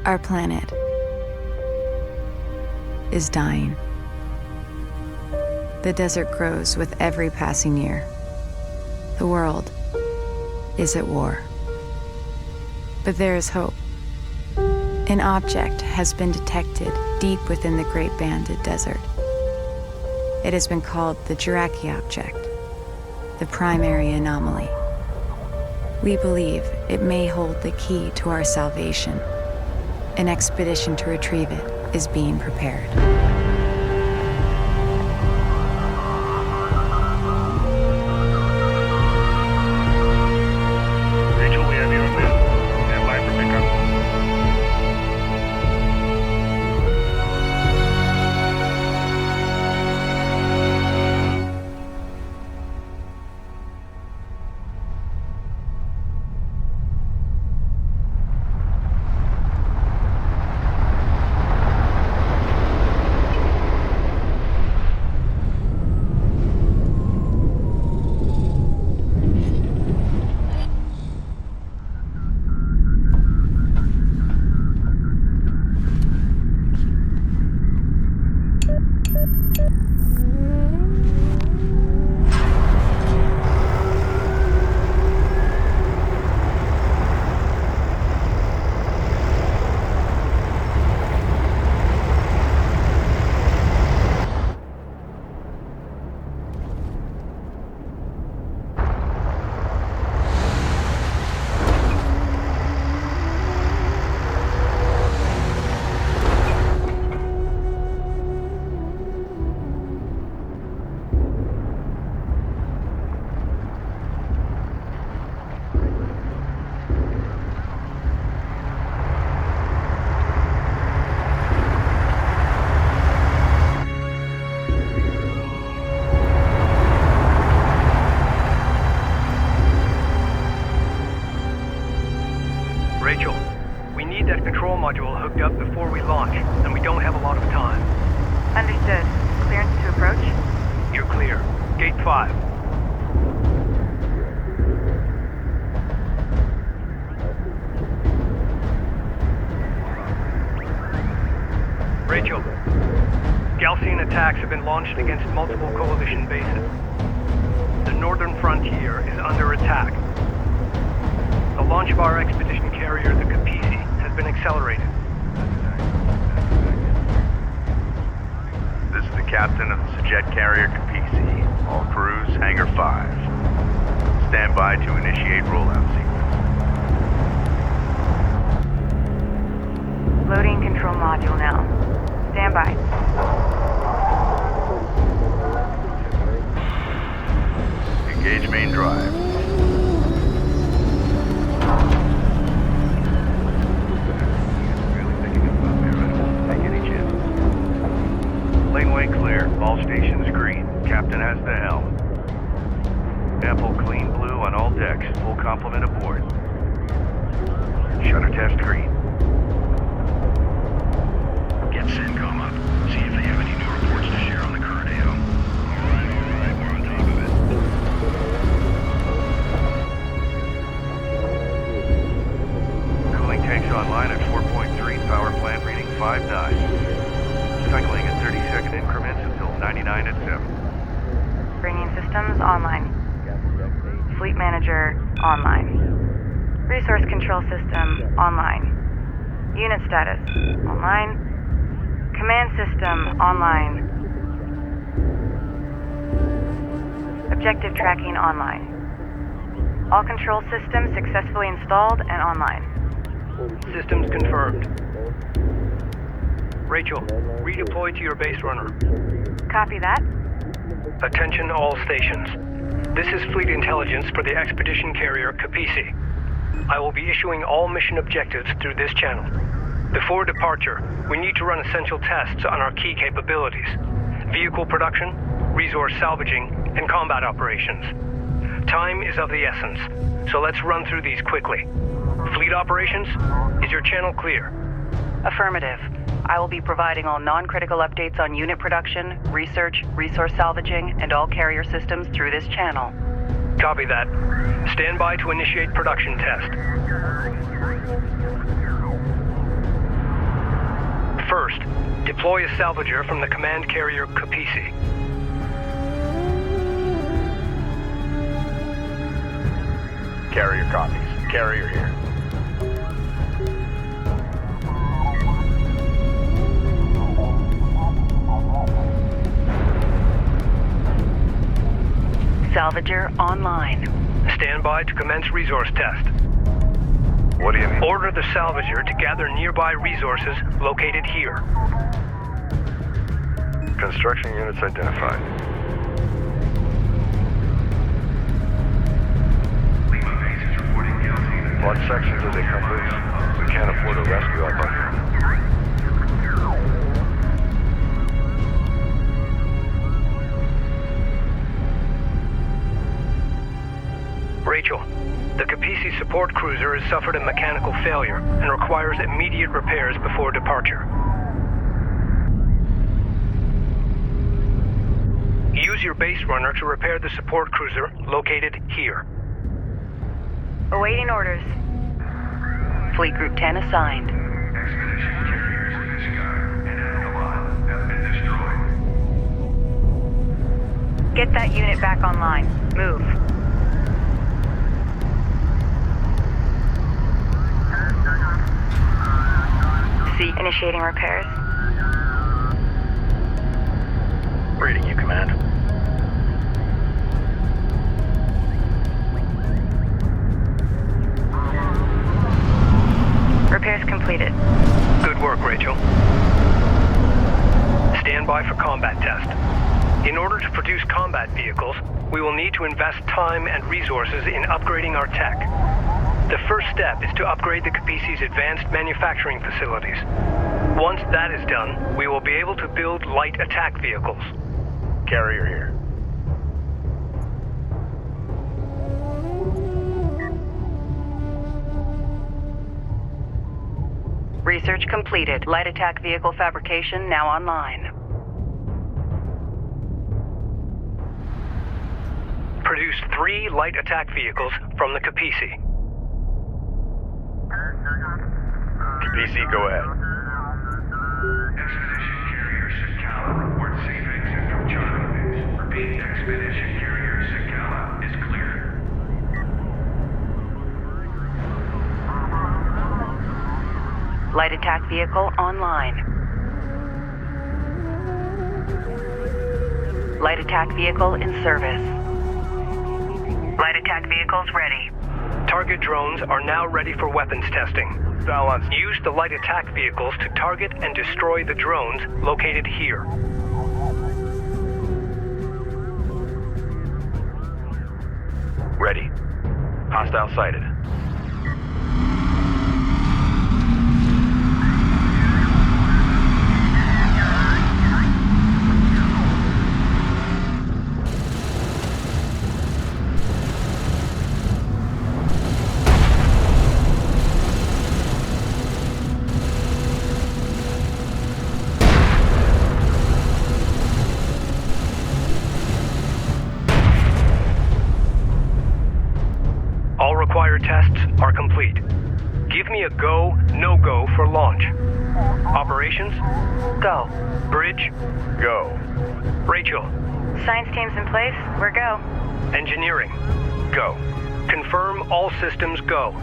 Our planet is dying. The desert grows with every passing year. The world is at war. But there is hope. An object has been detected deep within the Great Banded Desert. It has been called the Jiraki object, the primary anomaly. We believe it may hold the key to our salvation. An expedition to retrieve it is being prepared. Rachel, we have you on this. Stand by for pickup. Rachel, we need that control module hooked up before we launch, and we don't have a lot of time. Understood. Clearance to approach? You're clear. Gate 5. Rachel, Galaxian attacks have been launched against multiple coalition bases. The northern frontier is under attack. The launch of our expedition carrier, the Kapisi, has been accelerated. This is the captain of the jet carrier Kapisi. All crews, Hangar 5. Stand by to initiate rollout sequence. Loading control module now. Stand by. Engage main drive. Laneway clear. All stations green. Captain has the helm. Ample clean blue on all decks. Full complement aboard. Shutter test green. Get CENTCOM up. See if they have any new reports to share on the current AO. Alright, we're on top of it. Cooling tanks online at 4.3. Power plant reading 5.9. Cycling at 30-second increments until 99 at 7. Bringing systems online. Fleet manager online. Resource control system online. Unit status online. Command system online. Objective tracking online. All control systems successfully installed and online. Systems confirmed. Rachel, redeploy to your base runner. Copy that. Attention all stations. This is fleet intelligence for the expedition carrier Capisi. I will be issuing all mission objectives through this channel. Before departure, we need to run essential tests on our key capabilities: vehicle production, resource salvaging, and combat operations. Time is of the essence, so let's run through these quickly. Fleet operations, is your channel clear? Affirmative. I will be providing all non-critical updates on unit production, research, resource salvaging, and all carrier systems through this channel. Copy that. Stand by to initiate production test. First, deploy a salvager from the command carrier Capisi. Carrier copies. Carrier here. Salvager online. Stand by to commence resource test. What do you mean? Order the salvager to gather nearby resources located here. Construction units identified. What sections as they come loose? We can't afford a rescue up on here. Rachel, the Capisi support cruiser has suffered a mechanical failure and requires immediate repairs before departure. Use your base runner to repair the support cruiser located here. Awaiting orders. Fleet Group 10 assigned. Expedition carriers in the sky and Epsilon have been destroyed. Get that unit back online. Move. C. Initiating repairs. Reading you, Command. Repairs completed. Good work, Rachel. Stand by for combat test. In order to produce combat vehicles, we will need to invest time and resources in upgrading our tech. The first step is to upgrade the Capisi's advanced manufacturing facilities. Once that is done, we will be able to build light attack vehicles. Carrier here. Research completed. Light attack vehicle fabrication now online. Produce 3 light attack vehicles from the Capisi. PC, go ahead. Expedition carrier Sakala report safe exit from Charlie Base. Repeat, Expedition carrier Sakala is clear. Light attack vehicle online. Light attack vehicle in service. Light attack vehicles ready. Target drones are now ready for weapons testing. Silence. Use the light attack vehicles to target and destroy the drones located here. Ready. Hostile sighted. All required tests are complete. Give me a go, no-go for launch. Operations? Go. Bridge? Go. Rachel? Science teams in place. We're go. Engineering? Go. Confirm all systems go.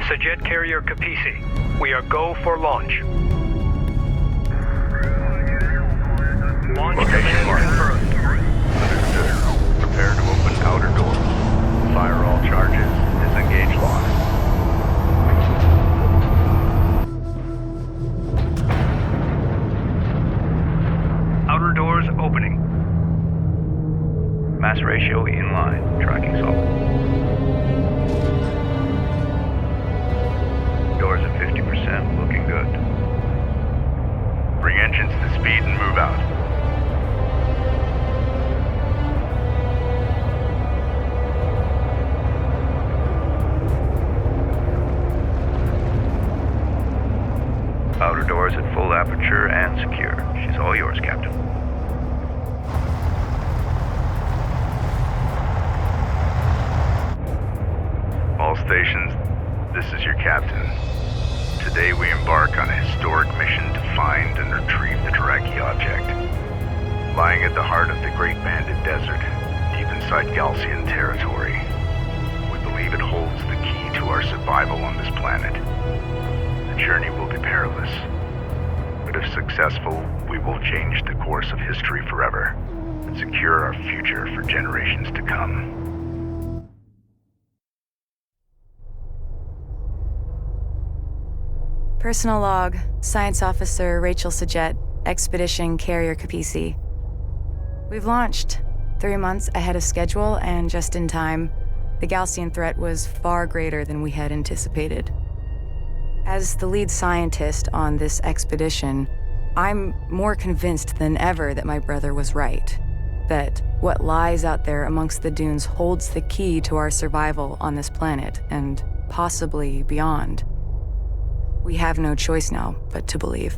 Sajet Carrier Capisi, we are go for launch. Launch Location command marked. confirmed. Understood. Prepare to open outer doors. Fire all charges. Disengage lock. ratio in line. Tracking solid. Doors at 50%, looking good. Bring engines to speed and move out. Outer doors at full aperture and secure. She's all yours, Captain. All stations, this is your captain. Today we embark on a historic mission to find and retrieve the Kharaki object. Lying at the heart of the Great Banded Desert, deep inside Galcian territory, we believe it holds the key to our survival on this planet. The journey will be perilous, but if successful, we will change the course of history forever and secure our future for generations to come. Personal log, Science Officer Rachel Sajet, Expedition Carrier Capisi. We've launched 3 months ahead of schedule and just in time. The Galcian threat was far greater than we had anticipated. As the lead scientist on this expedition, I'm more convinced than ever that my brother was right. That what lies out there amongst the dunes holds the key to our survival on this planet and possibly beyond. We have no choice now but to believe.